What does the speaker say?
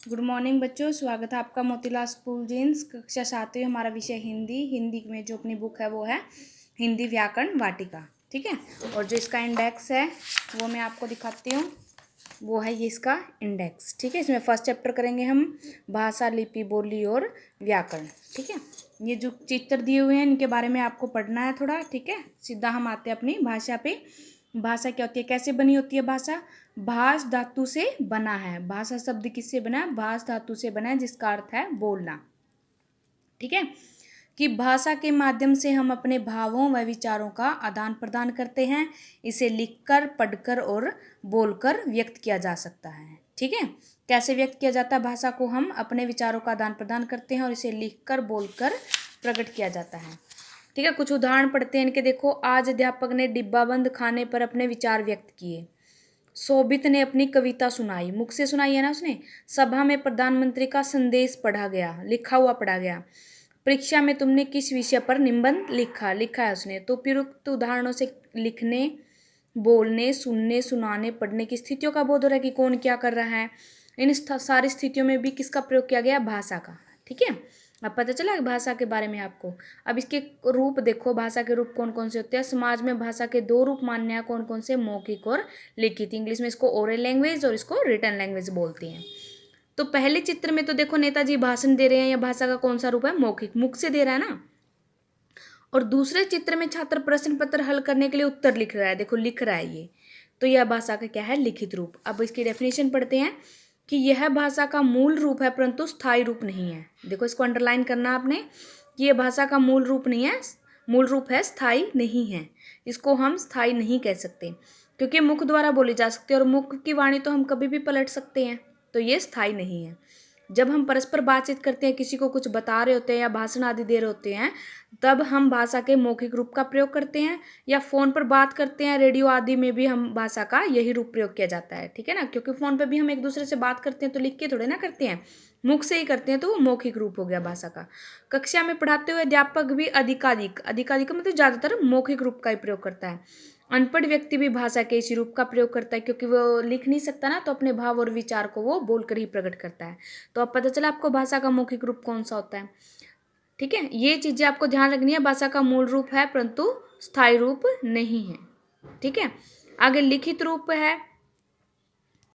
Good morning बच्चों, स्वागत है आपका मोतीलाल स्कूल जीन्स कक्षा 7वीं। हमारा विषय हिंदी में जो अपनी बुक है वो है हिंदी व्याकरण वाटिका। ठीक है, और जो इसका इंडेक्स है वो मैं आपको दिखाती हूँ। वो है ये इसका इंडेक्स। ठीक है, इसमें फर्स्ट चैप्टर करेंगे हम भाषा, लिपि, बोली और व्याकरण। ठीक है, ये जो चित्र दिए हुए हैं इनके बारे में आपको पढ़ना है थोड़ा। ठीक है, सीधा हम आते हैं अपनी भाषा पे। भाषा क्या होती है, कैसे बनी होती है भाषा? भाष धातु से बना है। भाषा शब्द किससे बना है? भाष धातु से बना है, जिसका अर्थ है बोलना। ठीक है, कि भाषा के माध्यम से हम अपने भावों व विचारों का आदान प्रदान करते हैं। इसे लिखकर, पढ़कर और बोलकर व्यक्त किया जा सकता है। ठीक है, कैसे व्यक्त किया जाता है भाषा को? हम अपने विचारों का आदान प्रदान करते हैं और इसे लिखकर, बोलकर प्रकट किया जाता है। ठीक है, कुछ उदाहरण पढ़ते हैं इनके। देखो, आज अध्यापक ने डिब्बाबंद खाने पर अपने विचार व्यक्त किए। शोभित ने अपनी कविता सुनाई, मुख से सुनाई है ना उसने। सभा में प्रधानमंत्री का संदेश पढ़ा गया, लिखा हुआ पढ़ा गया। परीक्षा में तुमने किस विषय पर निबंध लिखा, लिखा है उसने। तो उपयुक्त उदाहरणों से लिखने, बोलने, सुनने, सुनाने, पढ़ने की स्थितियों का बोध हो रहा है कि कौन क्या कर रहा है। इन सारी स्थितियों में भी किसका प्रयोग किया गया? भाषा का। ठीक है, अब पता चला भाषा के बारे में आपको। अब इसके रूप देखो, भाषा के रूप कौन कौन से होते हैं। समाज में भाषा के दो रूप मान्य हैं। कौन कौन से? मौखिक और लिखित। इंग्लिश में इसको ओरल लैंग्वेज और इसको रिटन लैंग्वेज बोलते हैं। तो पहले चित्र में तो देखो नेताजी भाषण दे रहे हैं, या भाषा का कौन सा रूप है? मौखिक, मुख से दे रहा है ना। और दूसरे चित्र में छात्र प्रश्न पत्र हल करने के लिए उत्तर लिख रहा है। देखो लिख रहा है ये, तो यह भाषा का क्या है? लिखित रूप। अब इसकी डेफिनेशन पढ़ते हैं कि यह भाषा का मूल रूप है परंतु स्थायी रूप नहीं है। देखो इसको अंडरलाइन करना आपने कि यह भाषा का मूल रूप नहीं है, मूल रूप है, स्थायी नहीं है। इसको हम स्थायी नहीं कह सकते, क्योंकि मुख द्वारा बोली जा सकती है और मुख की वाणी तो हम कभी भी पलट सकते हैं, तो ये स्थायी नहीं है। जब हम परस्पर बातचीत करते हैं, किसी को कुछ बता रहे होते हैं या भाषण आदि दे रहे होते हैं, तब हम भाषा के मौखिक रूप का प्रयोग करते हैं। या फ़ोन पर बात करते हैं, रेडियो आदि में भी हम भाषा का यही रूप प्रयोग किया जाता है। ठीक है ना, क्योंकि फ़ोन पर भी हम एक दूसरे से बात करते हैं तो लिख के थोड़े ना करते हैं, मुख से ही करते हैं, तो वो मौखिक रूप हो गया भाषा का। कक्षा में पढ़ाते हुए अध्यापक भी अधिकाधिक मतलब ज़्यादातर मौखिक रूप का ही प्रयोग करता है। अनपढ़ व्यक्ति भी भाषा के इसी रूप का प्रयोग करता है, क्योंकि वो लिख नहीं सकता ना, तो अपने भाव और विचार को वो बोलकर ही प्रकट करता है। तो अब पता चला आपको भाषा का मौखिक रूप कौन सा होता है। ठीक है, ये चीज़ें आपको ध्यान रखनी है। भाषा का मूल रूप है परंतु स्थायी रूप नहीं है। ठीक है, आगे लिखित रूप है।